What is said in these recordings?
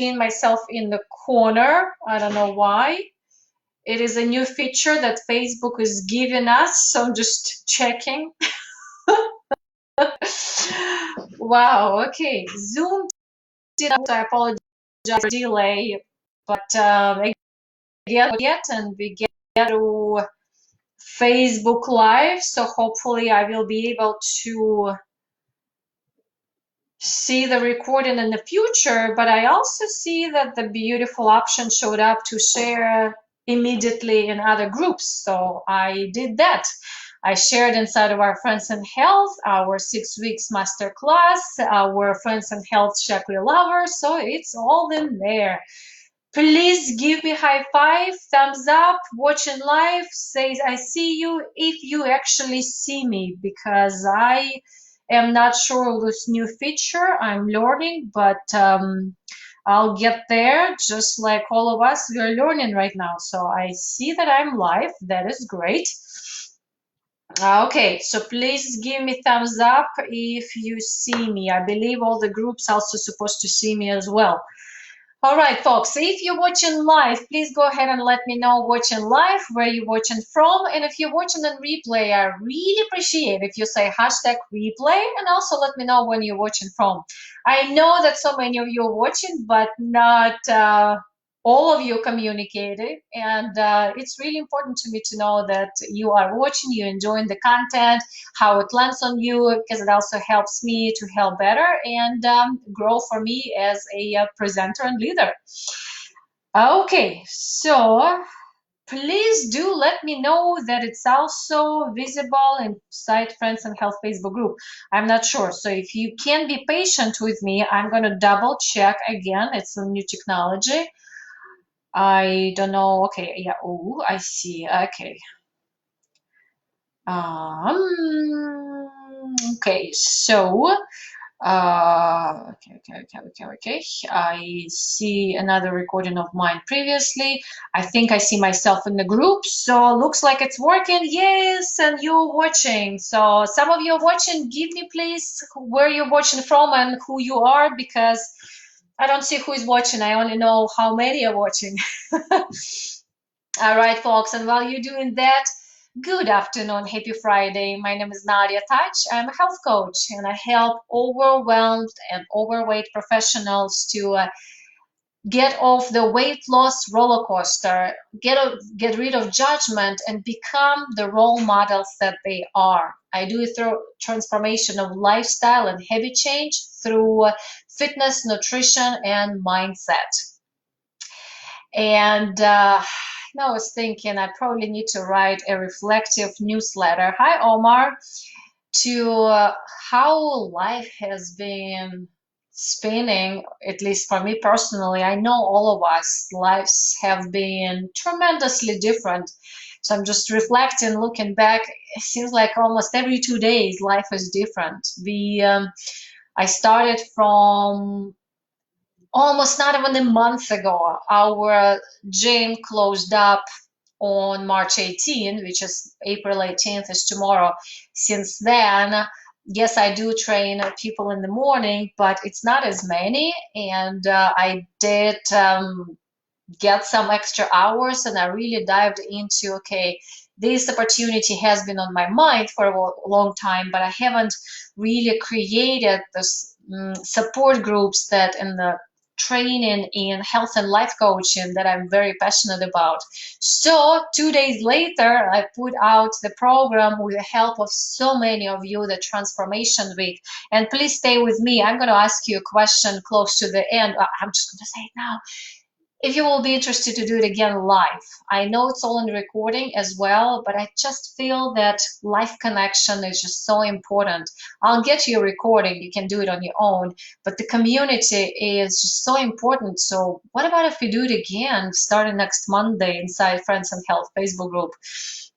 myself in the corner. I don't know why. It is a new feature that Facebook is giving us, so I'm just checking. Wow, okay. Zoom did not, I apologize for the delay, but I get and we get to Facebook Live, so hopefully I will be able to see the recording in the future, but I also see that the beautiful option showed up to share immediately in other groups. So I did that. I shared inside of our Friends and Health, our 6 weeks masterclass, our Friends and Health Shakti Lovers. So it's all in there. Please give me high five, thumbs up, watching live, says I see you if you actually see me, because I am not sure of this new feature. I'm learning, but I'll get there just like all of us. We're learning right now. So I see that I'm live. That is great. Okay, so please give me thumbs up if you see me. I believe all the groups also supposed to see me as well. All right, folks, if you're watching live, please go ahead and let me know watching live, where you're watching from. And if you're watching on replay, I really appreciate if you say hashtag replay, and also let me know when you're watching from. I know that so many of you are watching, but not all of you communicated. And it's really important to me to know that you are watching, you're enjoying the content, how it lands on you, because it also helps me to help better and grow for me as a presenter and leader. Okay, so please do let me know that it's also visible inside Friends and Health Facebook group. I'm not sure. So if you can be patient with me, I'm going to double check again. It's a new technology. I don't know. Okay, yeah. Oh, I see. Okay. Okay, so okay. I see another recording of mine previously. I think I see myself in the group, so looks like it's working. Yes, and you're watching. So some of you are watching. Give me please where you're watching from and who you are, because I don't see who is watching. I only know how many are watching. All right, folks, and while you're doing that, good afternoon, happy Friday. My name is Nadia Touch. I'm a health coach, and I help overwhelmed and overweight professionals to get off the weight loss roller coaster, get rid of judgment, and become the role models that they are. I do it through transformation of lifestyle and habit change through fitness, nutrition, and mindset. And I was thinking I probably need to write a reflective newsletter. Hi, Omar. To how life has been spinning, at least for me personally. I know all of us, lives have been tremendously different. So I'm just reflecting, looking back. It seems like almost every 2 days, life is different. I started from almost not even a month ago. Our gym closed up on March 18, which is April 18th is tomorrow. Since then, yes, I do train people in the morning, but it's not as many. And I did get some extra hours, and I really dived into, okay, this opportunity has been on my mind for a long time, but I haven't really created this support groups that in the training in health and life coaching that I'm very passionate about. So 2 days later, I put out the program with the help of so many of you, the Transformation Week. And please stay with me. I'm going to ask you a question close to the end. I'm just going to say it now. If you will be interested to do it again live. I know it's all in recording as well, but I just feel that live connection is just so important. I'll get you a recording, you can do it on your own, but the community is just so important. So what about if we do it again starting next Monday inside Friends and Health Facebook group?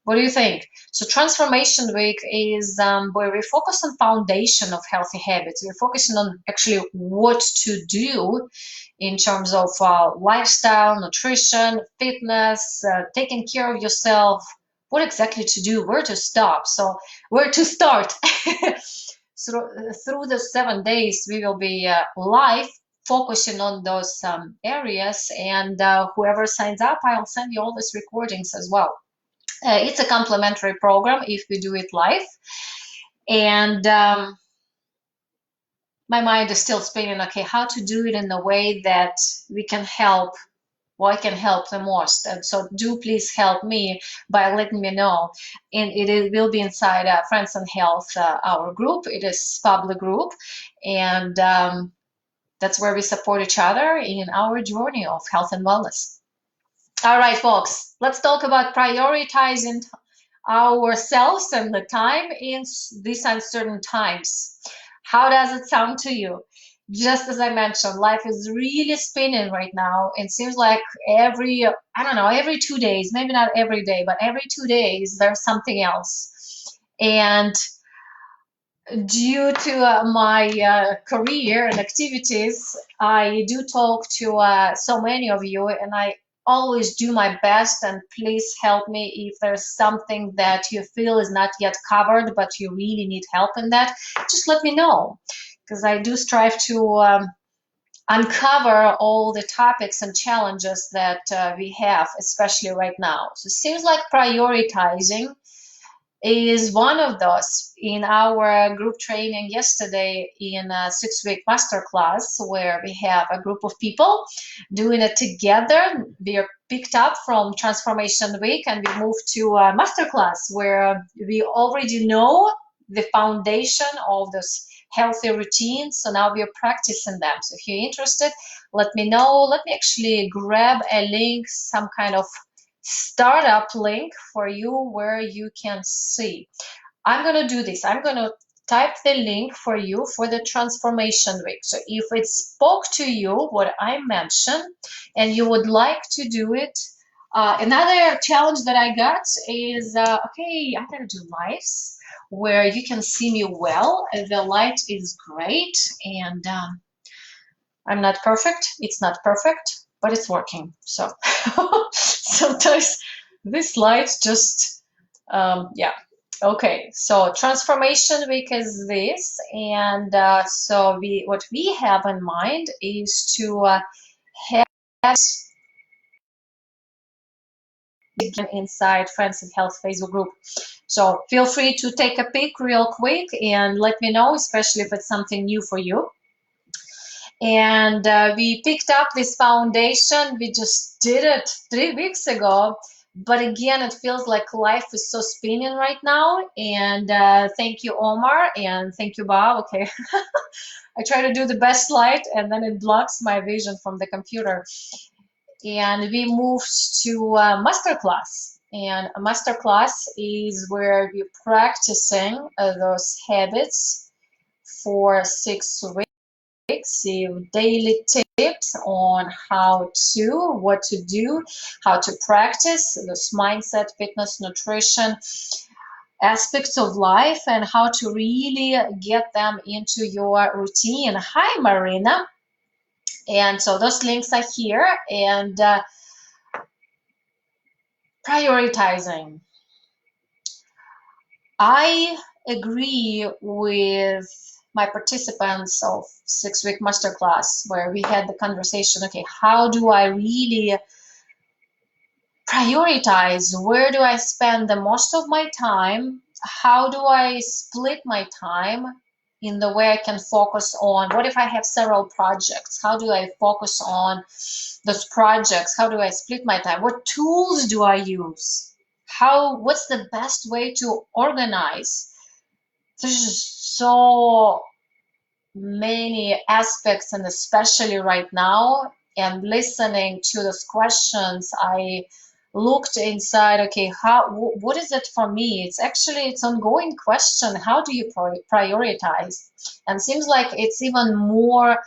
What do you think? So Transformation Week is where we focus on foundation of healthy habits. We're focusing on actually what to do in terms of lifestyle, nutrition, fitness, taking care of yourself, what exactly to do, where to stop. So where to start. So through the 7 days, we will be live focusing on those areas. And whoever signs up, I'll send you all these recordings as well. It's a complimentary program if we do it live. And my mind is still spinning, okay, how to do it in a way that we can help, I can help the most. And so do please help me by letting me know. And it will be inside Friends and Health, our group. It is public group. And that's where we support each other in our journey of health and wellness. All right, folks, let's talk about prioritizing ourselves and the time in these uncertain times. How does it sound to you? Just as I mentioned, life is really spinning right now. It seems like every 2 days, maybe not every day, but every 2 days, there's something else. And due to my career and activities, I do talk to so many of you, and I always do my best. And please help me if there's something that you feel is not yet covered, but you really need help in that. Just let me know, because I do strive to uncover all the topics and challenges that we have, especially right now. So it seems like prioritizing is one of those. In our group training yesterday in a 6-week masterclass, where we have a group of people doing it together, we are picked up from Transformation Week and we moved to a masterclass where we already know the foundation of those healthy routines. So now we are practicing them. So if you're interested, let me know. Let me actually grab a link, some kind of startup link for you where you can see. I'm going to do this. I'm going to type the link for you for the Transformation Week. So if it spoke to you, what I mentioned, and you would like to do it, another challenge that I got is, okay, I'm going to do lives where you can see me well. The light is great, and I'm not perfect. It's not perfect, but it's working. So sometimes this light just, yeah. Okay, so Transformation Week is this, and so what we have in mind is to have inside Friends and Health Facebook group. So feel free to take a peek real quick and let me know, especially if it's something new for you. And we picked up this foundation. We just did it 3 weeks ago. But again, it feels like life is so spinning right now. And thank you, Omar, and thank you, Bob. Okay. I try to do the best light, and then it blocks my vision from the computer. And we moved to a masterclass. And a masterclass is where we're practicing those habits for 6 weeks. Daily tips on what to do, how to practice this mindset, fitness, nutrition aspects of life, and how to really get them into your routine. Hi, Marina. And so those links are here. And prioritizing. I agree with my participants of 6-week masterclass where we had the conversation, okay, how do I really prioritize? Where do I spend the most of my time? How do I split my time in the way I can focus on? What if I have several projects? How do I focus on those projects? How do I split my time? What tools do I use? What's the best way to organize? There's so many aspects, and especially right now, and listening to those questions, I looked inside, okay, what is it for me? It's ongoing question. How do you prioritize? And seems like it's even more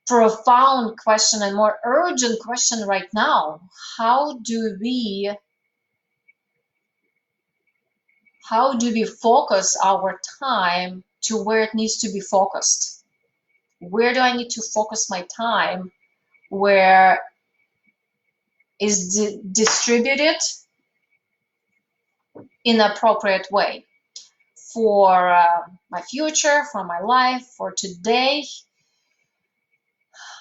profound question and more urgent question right now. How do we focus our time to where it needs to be focused? Where do I need to focus my time? Where is distributed in an appropriate way for my future, for my life, for today,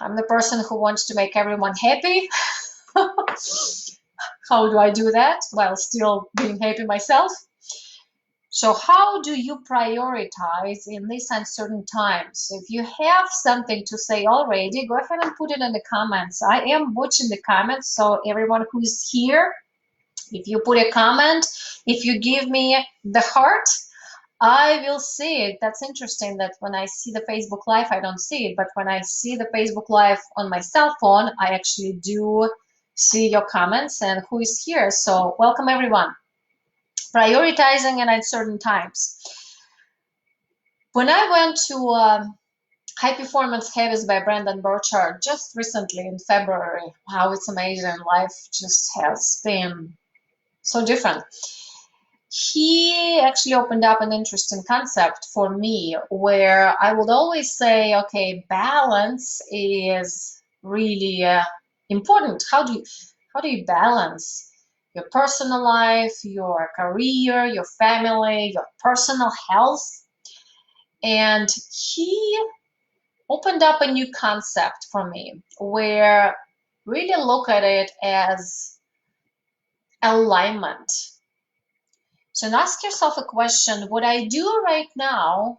I'm the person who wants to make everyone happy. How do I do that while still being happy myself? So how do you prioritize in these uncertain times? If you have something to say already, go ahead and put it in the comments. I am watching the comments, so everyone who is here, if you put a comment, if you give me the heart, I will see it. That's interesting that when I see the Facebook Live, I don't see it. But when I see the Facebook Live on my cell phone, I actually do see your comments and who is here. So welcome, everyone. Prioritizing in uncertain times. When I went to High Performance Habits by Brendon Burchard just recently in February, wow, it's amazing. Life just has been so different. He actually opened up an interesting concept for me where I would always say, okay, balance is really important. How do you balance your personal life, your career, your family, your personal health? And he opened up a new concept for me where really look at it as alignment. So ask yourself a question, what I do right now,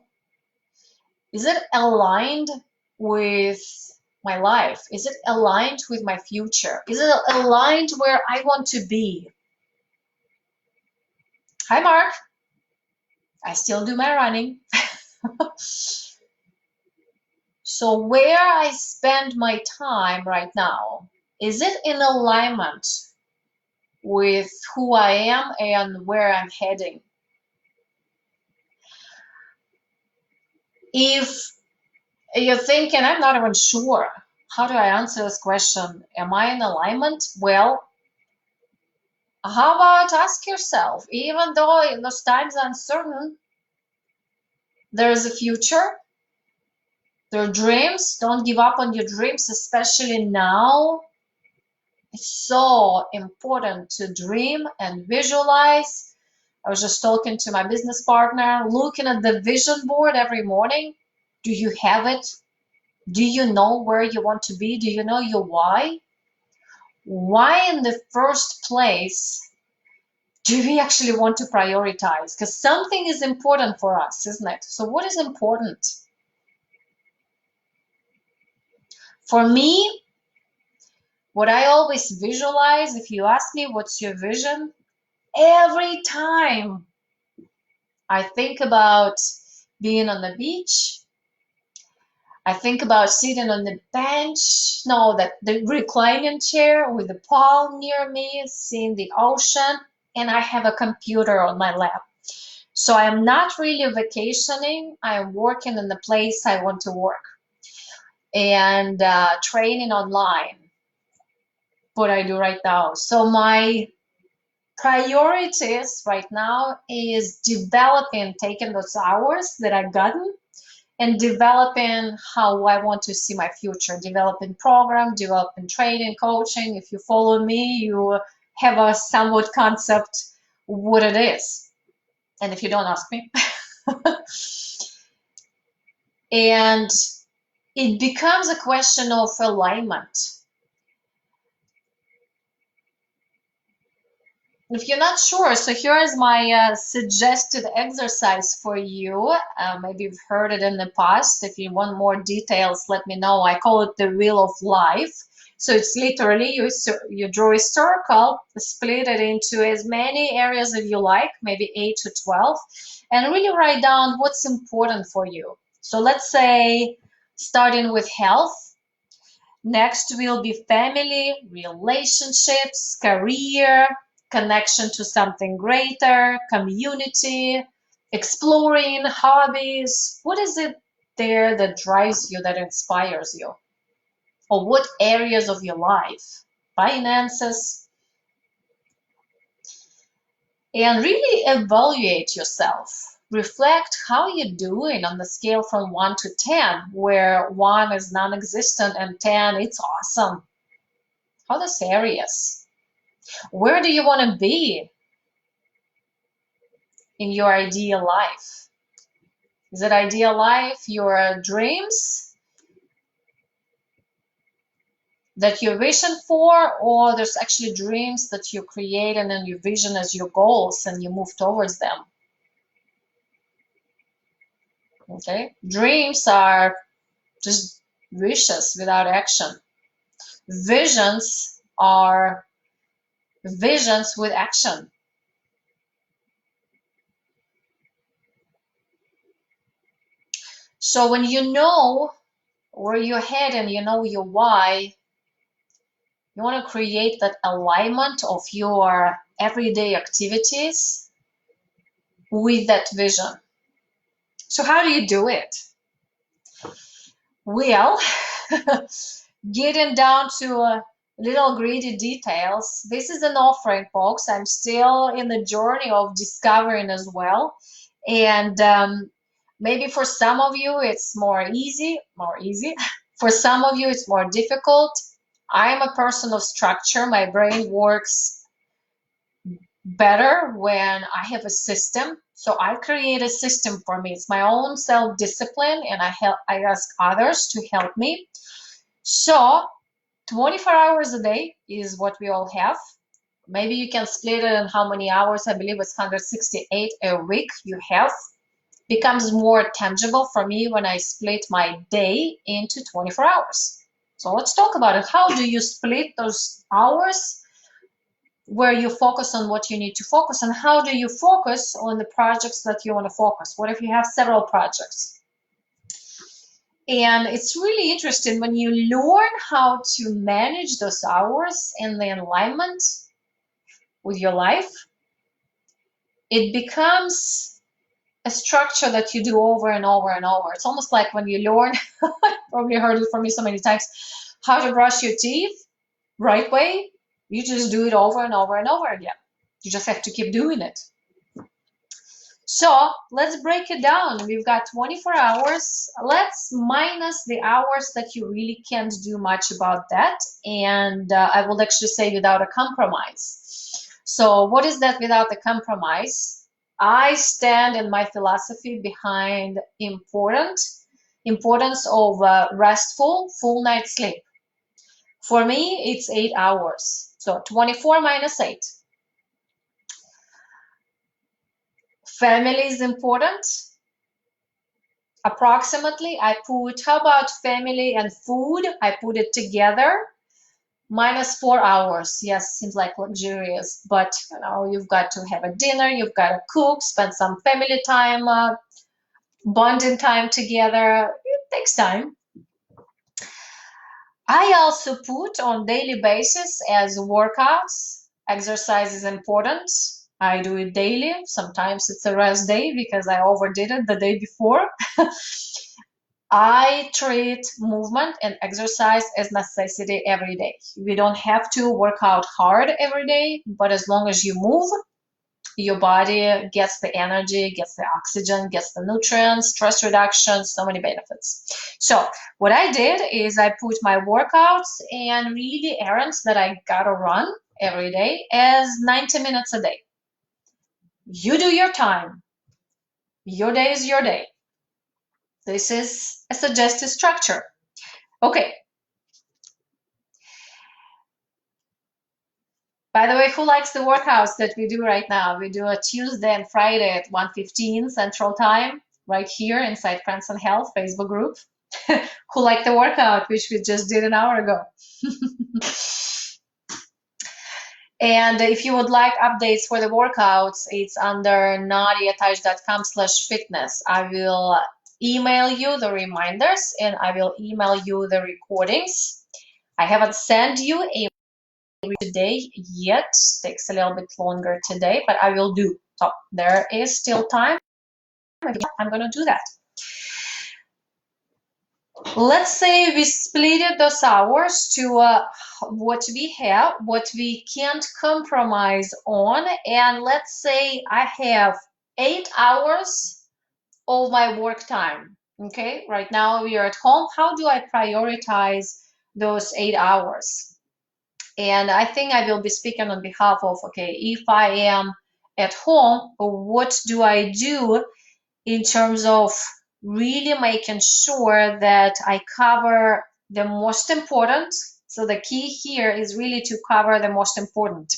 is it aligned with my life? Is it aligned with my future? Is it aligned where I want to be? Hi, Mark. I still do my running. So where I spend my time right now, is it in alignment with who I am and where I'm heading? If you're thinking, I'm not even sure, how do I answer this question? Am I in alignment? Well, how about ask yourself, even though in those times are uncertain, there is a future, there are dreams. Don't give up on your dreams, especially now. It's so important to dream and visualize. I was just talking to my business partner, looking at the vision board every morning. Do you have it? Do you know where you want to be? Do you know your why? Why in the first place do we actually want to prioritize? Because something is important for us, isn't it? So what is important? For me, what I always visualize, if you ask me what's your vision, every time I think about being on the beach, I think about sitting on the bench, no, that the reclining chair with the palm near me, seeing the ocean, and I have a computer on my lap. So I'm not really vacationing. I'm working in the place I want to work and training online, what I do right now. So my priorities right now is developing, taking those hours that I've gotten and developing how I want to see my future, developing program, developing training, coaching. If you follow me, you have a somewhat concept what it is. And if you don't, ask me. And it becomes a question of alignment. If you're not sure, so here is my suggested exercise for you. Maybe you've heard it in the past. If you want more details, let me know. I call it the wheel of life. So it's literally you draw a circle, split it into as many areas as you like, maybe 8 to 12, and really write down what's important for you. So let's say starting with health. Next will be family, relationships, career, connection to something greater, community, exploring, hobbies. What is it there that drives you, that inspires you? Or what areas of your life? Finances. And really evaluate yourself. Reflect how you're doing on the scale from 1 to 10, where 1 is non-existent and 10, it's awesome. How those areas? Where do you want to be in your ideal life? Is it ideal life your dreams? that you vision for, or there's actually dreams that you create and then you vision as your goals and you move towards them. Okay, dreams are just wishes without action. Visions are visions with action. So when you know where you're headed and you know your why, you want to create that alignment of your everyday activities with that vision. So how do you do it? Well, getting down to little greedy details. This is an offering, folks. I'm still in the journey of discovering as well. And maybe for some of you, it's more easy. For some of you, it's more difficult. I'm a person of structure. My brain works better when I have a system. So I create a system for me. It's my own self-discipline, and I ask others to help me. So 24 hours a day is what we all have. Maybe you can split it in how many hours. I believe it's 168 a week you have. Becomes more tangible for me when I split my day into 24 hours. So let's talk about it. How do you split those hours where you focus on what you need to focus, and how do you focus on the projects that you want to focus? What if you have several projects? And it's really interesting when you learn how to manage those hours and the alignment with your life, it becomes a structure that you do over and over and over. It's almost like when you learn, probably heard it from me so many times, how to brush your teeth right way. You just do it over and over and over again. You just have to keep doing it. So let's break it down. We've got 24 hours. Let's minus the hours that you really can't do much about that. And I will actually say without a compromise. So what is that without a compromise? I stand in my philosophy behind importance of restful, full night sleep. For me, it's 8 hours. So 24 minus 8. Family is important. Approximately, I put, how about family and food? I put it together. Minus 4 hours. Yes, seems like luxurious, but you know, you've got to have a dinner, you've got to cook, spend some family time, bonding time together. It takes time. I also put on daily basis as workouts. Exercise is important. I do it daily. Sometimes it's a rest day because I overdid it the day before. I treat movement and exercise as necessity every day. We don't have to work out hard every day, but as long as you move, your body gets the energy, gets the oxygen, gets the nutrients, stress reduction, so many benefits. So what I did is I put my workouts and really errands that I gotta run every day as 90 minutes a day. You do your time. Your day is your day. This is a suggested structure. Okay. By the way, who likes the workouts that we do right now? We do a Tuesday and Friday at 1:15 Central Time, right here inside Friends and Health Facebook group. Who liked the workout, which we just did an hour ago? And if you would like updates for the workouts, it's under nadiataj.com/fitness. I will email you the reminders and I will email you the recordings. I haven't sent you a today yet. Takes a little bit longer today, but I will do. So there is still time. I'm going to do that. Let's say we split those hours to what we have, what we can't compromise on, and let's say I have 8 hours of my work time. Okay, right now we are at home. How do I prioritize those 8 hours? And I think I will be speaking on behalf of, okay, if I am at home, what do I do in terms of really making sure that I cover the most important So the key here is really to cover the most important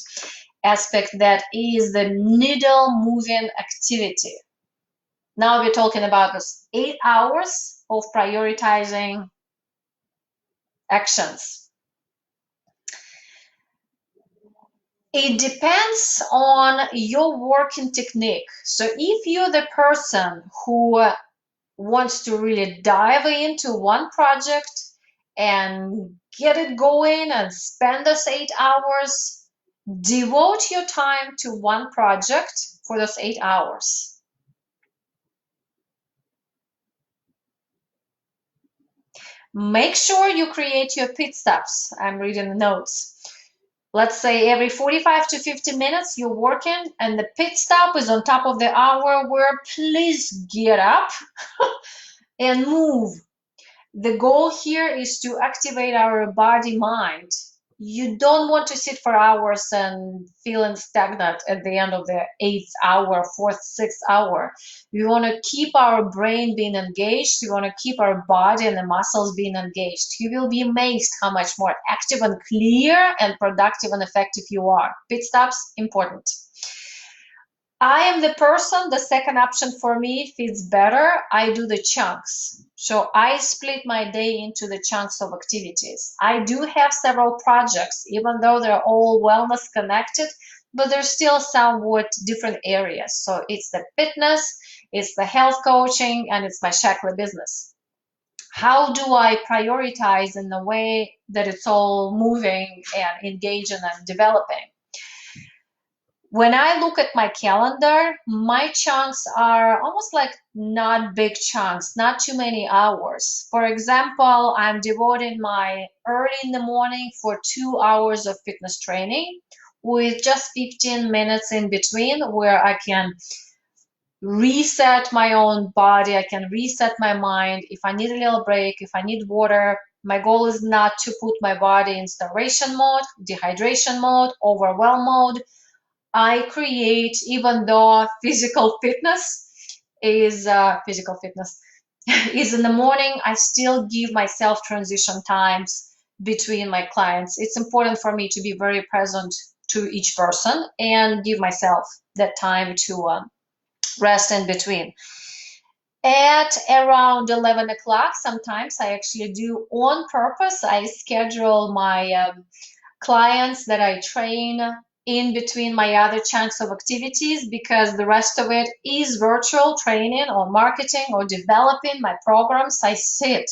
aspect, that is the needle moving activity. Now we're talking about this 8 hours of prioritizing actions. It depends on your working technique. So if you're the person who wants to really dive into one project and get it going and spend those 8 hours, devote your time to one project for those 8 hours. Make sure you create your pit stops. I'm reading the notes. Let's say every 45 to 50 minutes you're working and the pit stop is on top of the hour, where please get up and move. The goal here is to activate our body mind. You don't want to sit for hours and feeling stagnant at the end of the 8th hour, 4th, 6th hour. We want to keep our brain being engaged. We want to keep our body and the muscles being engaged. You will be amazed how much more active and clear and productive and effective you are. Pit stops, important. I am the person, the second option for me fits better. I do the chunks. So I split my day into the chunks of activities. I do have several projects, even though they're all wellness connected, but they're still somewhat different areas. So it's the fitness, it's the health coaching, and it's my Shaklee business. How do I prioritize in the way that it's all moving and engaging and developing? When I look at my calendar, my chunks are almost like not big chunks, not too many hours. For example, I'm devoting my early in the morning for 2 hours of fitness training with just 15 minutes in between, where I can reset my own body, I can reset my mind. If I need a little break, if I need water, my goal is not to put my body in starvation mode, dehydration mode, overwhelm mode. I create, even though physical fitness is is in the morning, I still give myself transition times between my clients. It's important for me to be very present to each person and give myself that time to rest in between. At around 11 o'clock, sometimes I actually do on purpose. I schedule my clients that I train in between my other chunks of activities, because the rest of it is virtual training or marketing or developing my programs. I sit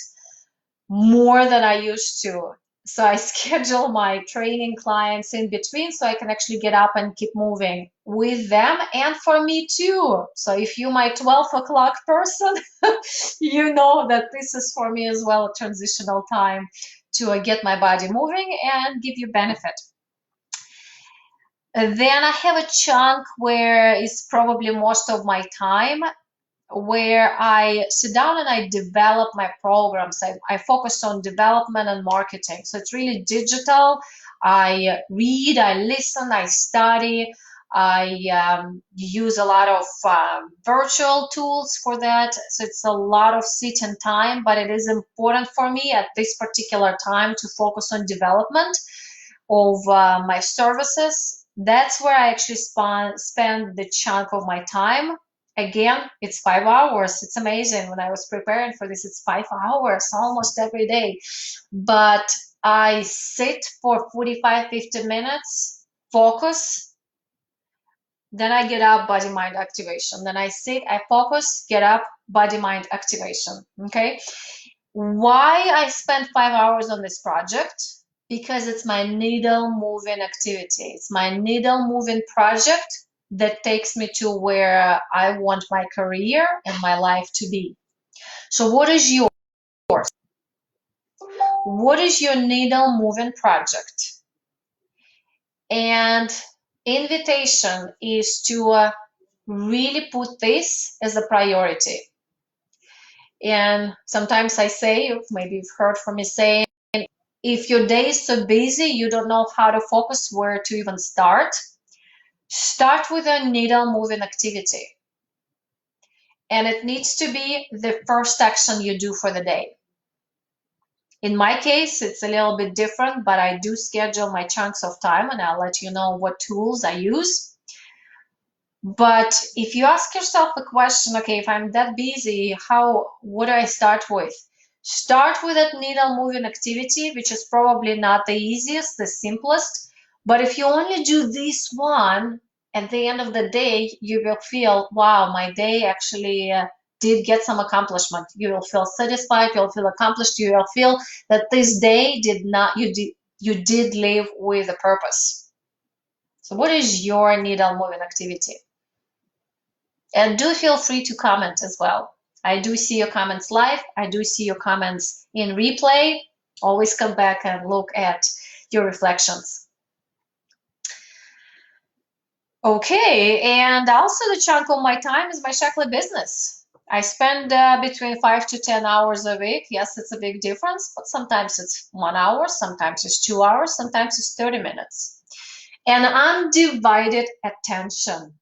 more than I used to. So I schedule my training clients in between so I can actually get up and keep moving with them and for me too. So if you're my 12 o'clock person, you know that this is for me as well a transitional time to get my body moving and give you benefit. Then I have a chunk where it's probably most of my time, where I sit down and I develop my programs. I focus on development and marketing. So it's really digital. I read, I listen, I study. I use a lot of virtual tools for that. So it's a lot of sitting time, but it is important for me at this particular time to focus on development of my services. That's where I actually spend the chunk of my time. Again, it's 5 hours. It's amazing. When I was preparing for this, it's 5 hours almost every day. But I sit for 45, 50 minutes, focus, then I get up, body mind activation. Then I sit, I focus, get up, body mind activation. Okay. Why I spend 5 hours on this project? Because it's my needle moving activity. It's my needle moving project that takes me to where I want my career and my life to be. So what is yours? What is your needle moving project? And invitation is to really put this as a priority. And sometimes I say, maybe you've heard from me saying, if your day is so busy, you don't know how to focus, where to even start, start with a needle moving activity. And it needs to be the first action you do for the day. In my case, it's a little bit different, but I do schedule my chunks of time, and I'll let you know what tools I use. But if you ask yourself the question, okay, if I'm that busy, what do I start with? Start with that needle moving activity, which is probably not the easiest, the simplest. But if you only do this one, at the end of the day, you will feel, wow, my day actually did get some accomplishment. You will feel satisfied, you'll feel accomplished, you will feel that this day you did live with a purpose. So what is your needle moving activity? And do feel free to comment as well. I do see your comments live. I do see your comments in replay. Always come back and look at your reflections. Okay, and also the chunk of my time is my Shaklee business. I spend between 5 to 10 hours a week. Yes, it's a big difference, but sometimes it's 1 hour, sometimes it's 2 hours, sometimes it's 30 minutes. And undivided attention.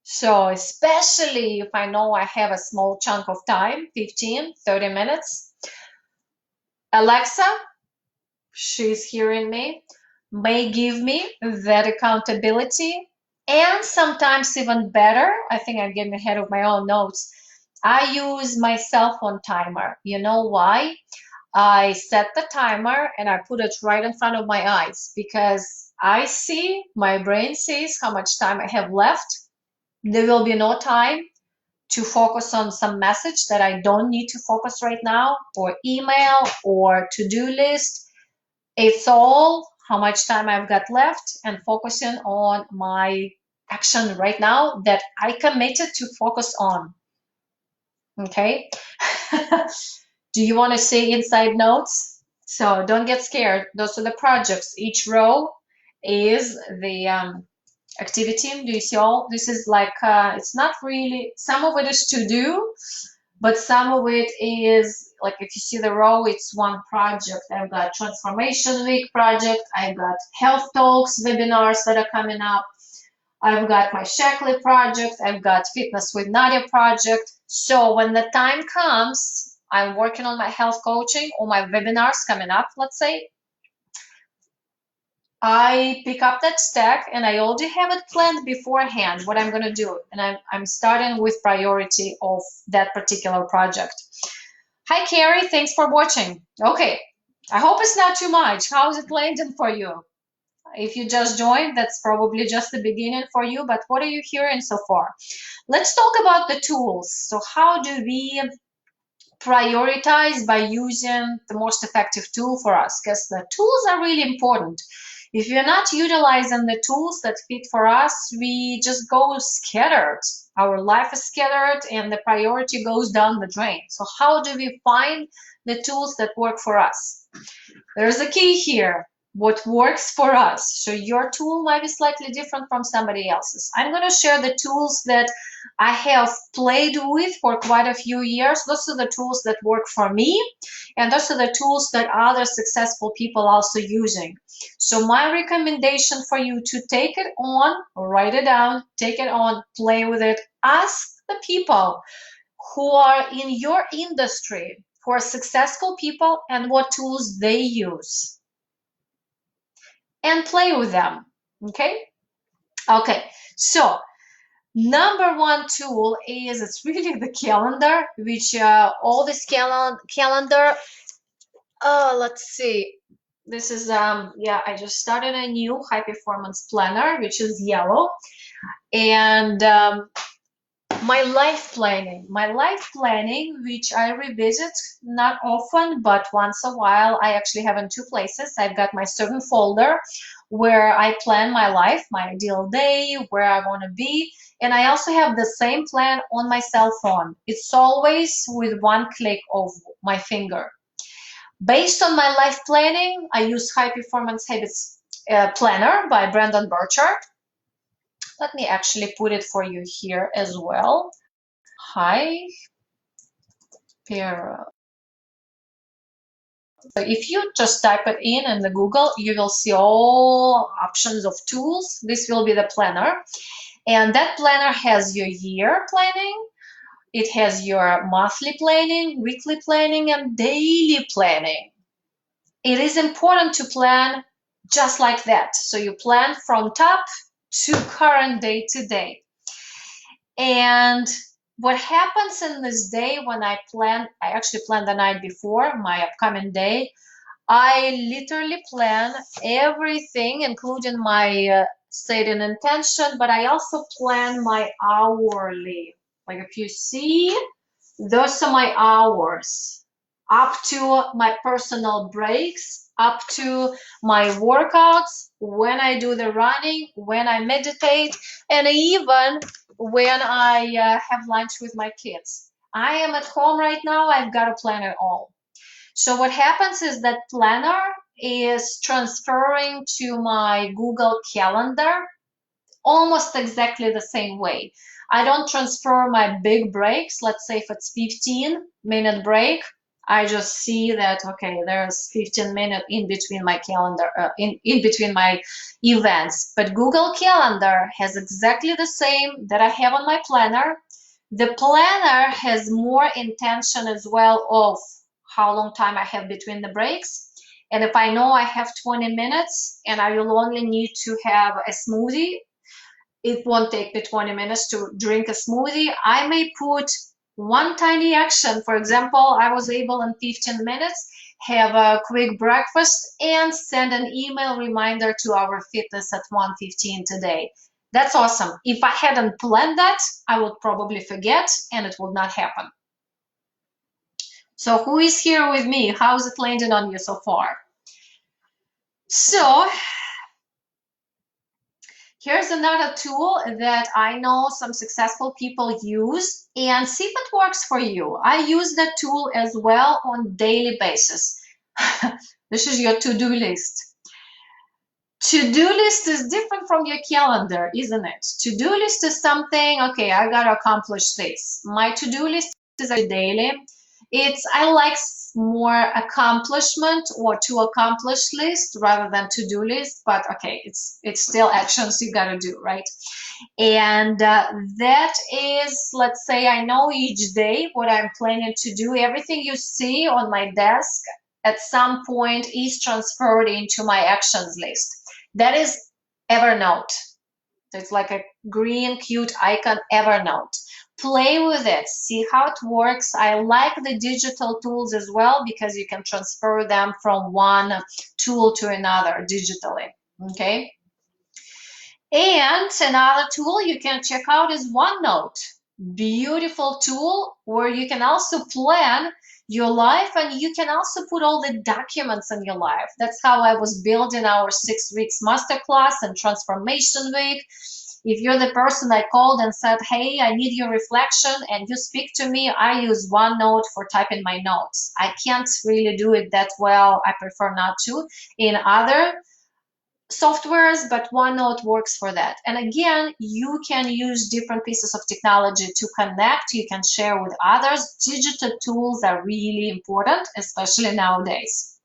So especially if I know I have a small chunk of time, 15, 30 minutes, Alexa, she's hearing me, may give me that accountability. And sometimes even better, I think I'm getting ahead of my own notes, I use my cell phone timer. You know why? I set the timer and I put it right in front of my eyes because my brain sees how much time I have left. There will be no time to focus on some message that I don't need to focus right now, or email or to-do list. It's all how much time I've got left and focusing on my action right now that I committed to focus on. Okay. Do you want to see inside notes? So don't get scared. Those are the projects. Each row is the activity. Do you see all? This is like, it's not really, some of it is to do, but some of it is like, if you see the row, it's one project. I've got Transformation Week project. I've got Health Talks webinars that are coming up. I've got my Shaklee project. I've got Fitness with Nadia project. So when the time comes, I'm working on my health coaching or my webinars coming up, let's say, I pick up that stack and I already have it planned beforehand what I'm going to do. And I'm starting with priority of that particular project. Hi, Carrie. Thanks for watching. Okay. I hope it's not too much. How's it landing for you? If you just joined, that's probably just the beginning for you. But what are you hearing so far? Let's talk about the tools. So how do we prioritize by using the most effective tool for us? Because the tools are really important. If you're not utilizing the tools that fit for us, we just go scattered. Our life is scattered and the priority goes down the drain. So how do we find the tools that work for us? There's a key here. What works for us. So your tool might be slightly different from somebody else's. I'm going to share the tools that I have played with for quite a few years. Those are the tools that work for me, and those are the tools that other successful people are also using. So my recommendation for you to take it on, write it down, take it on, play with it. Ask the people who are in your industry, who are successful people, and what tools they use. And play with them. Okay. So number one tool is, it's really the calendar, which all this calendar. Let's see. This is yeah, I just started a new high performance planner, which is yellow, and my life planning, which I revisit not often, but once a while. I actually have in two places. I've got my certain folder where I plan my life, my ideal day, where I want to be. And I also have the same plan on my cell phone. It's always with one click of my finger. Based on my life planning, I use High Performance Habits Planner by Brendon Burchard. Let me actually put it for you here as well. Hi. So if you just type it in the Google, you will see all options of tools. This will be the planner. And that planner has your year planning, It has your monthly planning, weekly planning, and daily planning. It is important to plan just like that. So you plan from top to current day to day. And what happens in this day when I actually plan the night before my upcoming day. I literally plan everything, including my stated intention, but I also plan my hourly. Like if you see, those are my hours, up to my personal breaks, up to my workouts, when I do the running, when I meditate, and even when I have lunch with my kids. I am at home right now, I've got to plan it all. So what happens is that planner is transferring to my Google Calendar almost exactly the same way. I don't transfer my big breaks. Let's say if it's 15-minute break, I just see that, okay, there's 15 minutes in between my calendar, in between my events. But Google Calendar has exactly the same that I have on my planner. The planner has more intention as well of how long time I have between the breaks. And if I know I have 20 minutes and I will only need to have a smoothie, it won't take me 20 minutes to drink a smoothie. I may put one tiny action. For example, I was able in 15 minutes have a quick breakfast and send an email reminder to our fitness at 1:15 today. That's awesome. If I hadn't planned that, I would probably forget and it would not happen. So who is here with me? How's it landing on you so far? So here's another tool that I know some successful people use, and see if it works for you. I use that tool as well on daily basis. This is your to-do list. To-do list is different from your calendar, isn't it? To-do list is something, okay, I gotta accomplish this. My to-do list is a daily. I like more accomplishment or to accomplish list rather than to-do list, but okay, it's still actions you gotta do, right? And that is, let's say I know each day what I'm planning to do. Everything you see on my desk at some point is transferred into my actions list. That is Evernote. It's like a green cute icon, Evernote. Play with it, see how it works. I like the digital tools as well because you can transfer them from one tool to another digitally, okay? And another tool you can check out is OneNote. Beautiful tool where you can also plan your life and you can also put all the documents in your life. That's how I was building our 6 weeks masterclass and transformation week. If you're the person I called and said, hey, I need your reflection and you speak to me, I use OneNote for typing my notes. I can't really do it that well. I prefer not to in other softwares, but OneNote works for that. And again, you can use different pieces of technology to connect. You can share with others. Digital tools are really important, especially nowadays.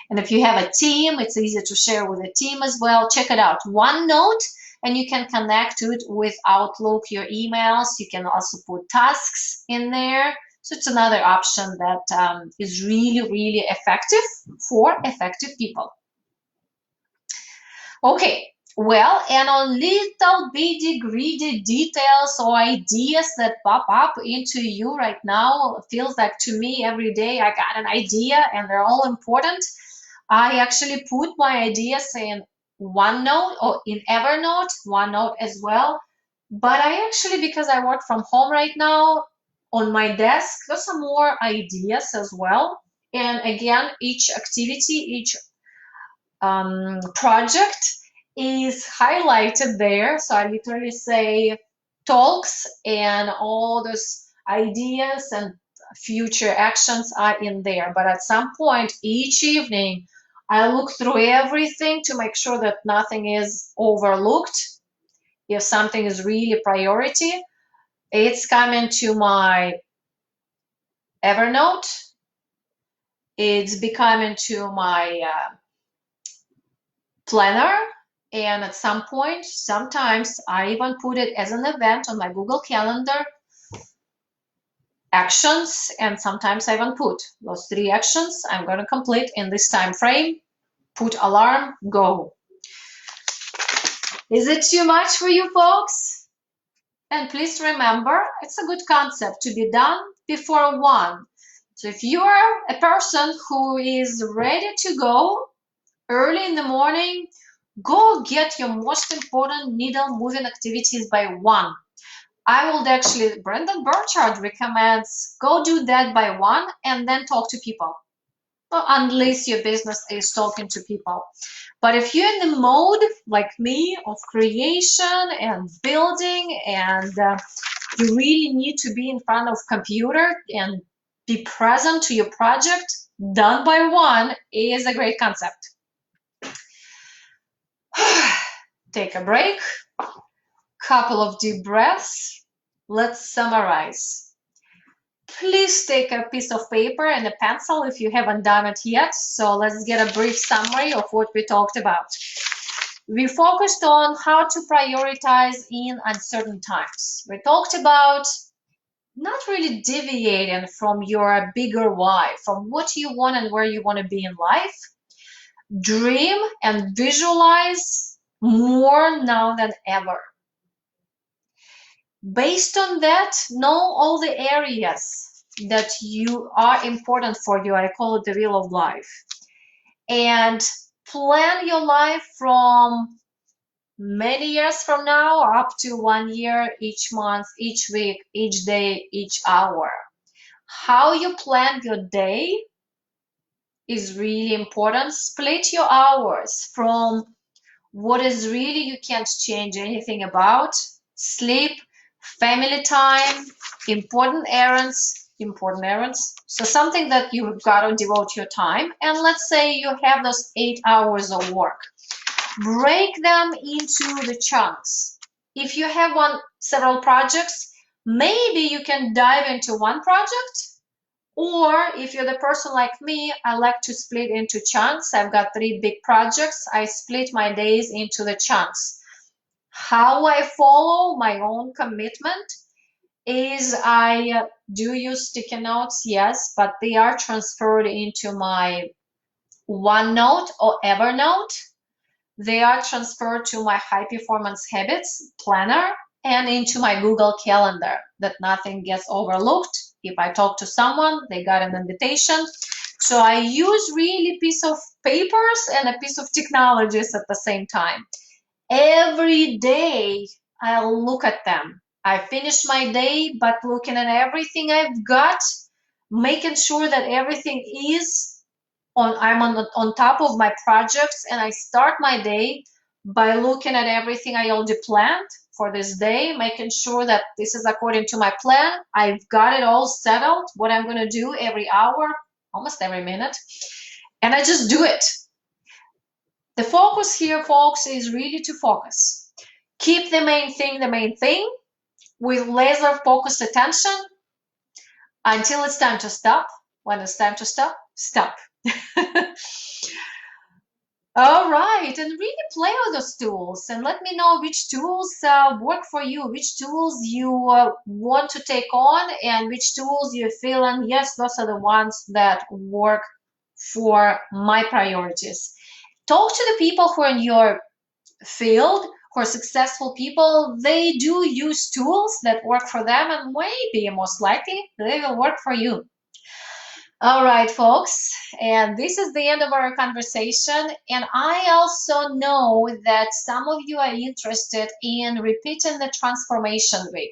And if you have a team, it's easy to share with a team as well. Check it out, OneNote, and you can connect to it with Outlook, your emails. You can also put tasks in there. So it's another option that is really, really effective for effective people. Okay, well, and on little bitty greedy details or ideas that pop up into you right now, feels like to me every day I got an idea and they're all important. I actually put my ideas in OneNote or in Evernote, OneNote as well. But I actually, because I work from home right now, on my desk, there's some more ideas as well. And again, each activity, each project is highlighted there. So I literally say talks and all those ideas and future actions are in there. But at some point each evening, I look through everything to make sure that nothing is overlooked. If something is really priority, it's coming to my Evernote. It's becoming to my planner, and at some point, sometimes I even put it as an event on my Google Calendar. actions, and sometimes I even put those 3 actions I'm going to complete in this time frame. Put alarm, go. Is it too much for you folks? And please remember, it's a good concept to be done before 1. So if you are a person who is ready to go early in the morning, go get your most important needle moving activities by 1. I would actually, Brendan Burchard recommends go do that by 1 and then talk to people. Well, unless your business is talking to people. But if you're in the mode like me of creation and building, and you really need to be in front of computer and be present to your project, done by 1 is a great concept. Take a break, couple of deep breaths. Let's summarize. Please take a piece of paper and a pencil if you haven't done it yet. So let's get a brief summary of what we talked about. We focused on how to prioritize in uncertain times. We talked about not really deviating from your bigger why, from what you want and where you want to be in life. Dream and visualize more now than ever. Based on that, know all the areas that you are important for you. I call it the wheel of life. And plan your life from many years from now up to 1 year, each month, each week, each day, each hour. How you plan your day is really important. Split your hours from what is really you can't change anything about: sleep, family time, important errands. So something that you've got to devote your time. And let's say you have those 8 hours of work. Break them into the chunks. If you have several projects, maybe you can dive into one project. Or if you're the person like me, I like to split into chunks. I've got 3 big projects. I split my days into the chunks. How I follow my own commitment is I do use sticky notes, yes, but they are transferred into my OneNote or Evernote. They are transferred to my high performance habits planner and into my Google Calendar, that nothing gets overlooked. If I talk to someone, they got an invitation. So I use really piece of papers and a piece of technologies at the same time. Every day I'll look at them. I finish my day, but looking at everything I've got, making sure that everything is I'm on top of my projects, and I start my day by looking at everything I already planned for this day, making sure that this is according to my plan. I've got it all settled, what I'm going to do every hour, almost every minute, and I just do it. The focus here, folks, is really to focus. Keep the main thing with laser focused attention until it's time to stop. When it's time to stop, stop. All right, and really play with those tools and let me know which tools work for you, which tools you want to take on, and which tools you feel, and yes, those are the ones that work for my priorities. Talk to the people who are in your field, who are successful people. They do use tools that work for them, and maybe most likely they will work for you. All right, folks, and this is the end of our conversation. And I also know that some of you are interested in repeating the transformation week.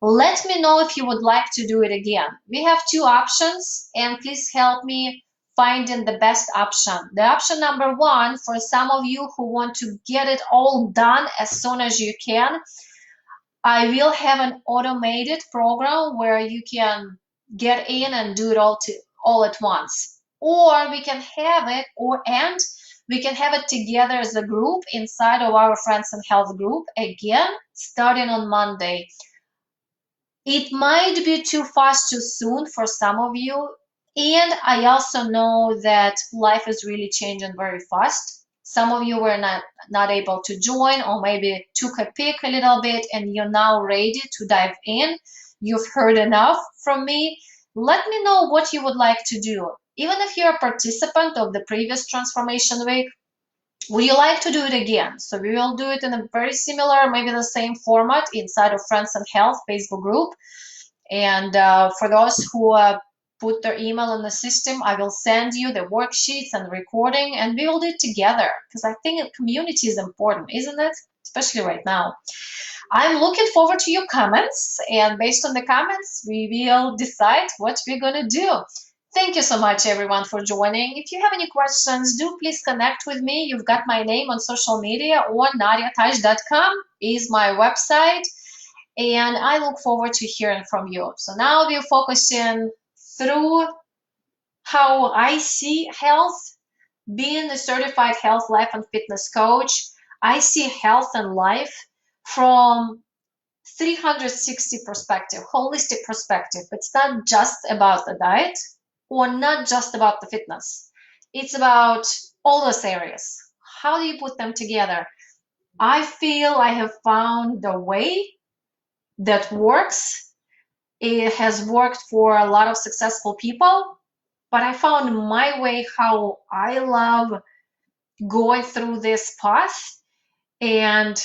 Let me know if you would like to do it again. We have 2 options, and please help me finding the best option. The option number 1, for some of you who want to get it all done as soon as you can, I will have an automated program where you can get in and do it all at once. Or we can have it, we can have it together as a group inside of our Friends and Health group, again, starting on Monday. It might be too fast, too soon for some of you. And I also know that life is really changing very fast. Some of you were not able to join, or maybe took a peek a little bit and you're now ready to dive in. you've heard enough from me. Let me know what you would like to do. Even if you're a participant of the previous Transformation Week, would you like to do it again? So we will do it in a very similar, maybe the same format inside of Friends and Health Facebook group. And for those who put their email in the system, I will send you the worksheets and recording, and we will do it together, because I think community is important, isn't it? Especially right now. I'm looking forward to your comments, and based on the comments, we will decide what we're going to do. Thank you so much, everyone, for joining. If you have any questions, do please connect with me. You've got my name on social media, or nadiataj.com is my website, and I look forward to hearing from you. So now we're focusing through how I see health. Being a certified health, life, and fitness coach, I see health and life from 360 perspective, holistic perspective. It's not just about the diet or not just about the fitness. It's about all those areas. How do you put them together? I feel I have found the way that works. It has worked for a lot of successful people, but I found my way how I love going through this path. And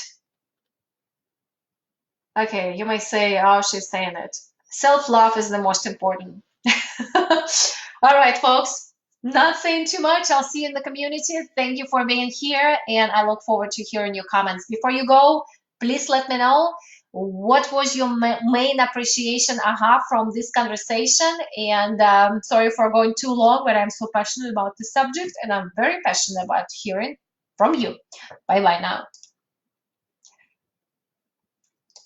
okay, you might say, oh, she's saying it. Self-love is the most important. All right, folks, not saying too much. I'll see you in the community. Thank you for being here, and I look forward to hearing your comments. Before you go, please let me know what was your main appreciation from this conversation. And sorry for going too long, but I'm so passionate about the subject, and I'm very passionate about hearing from you. Bye-bye now.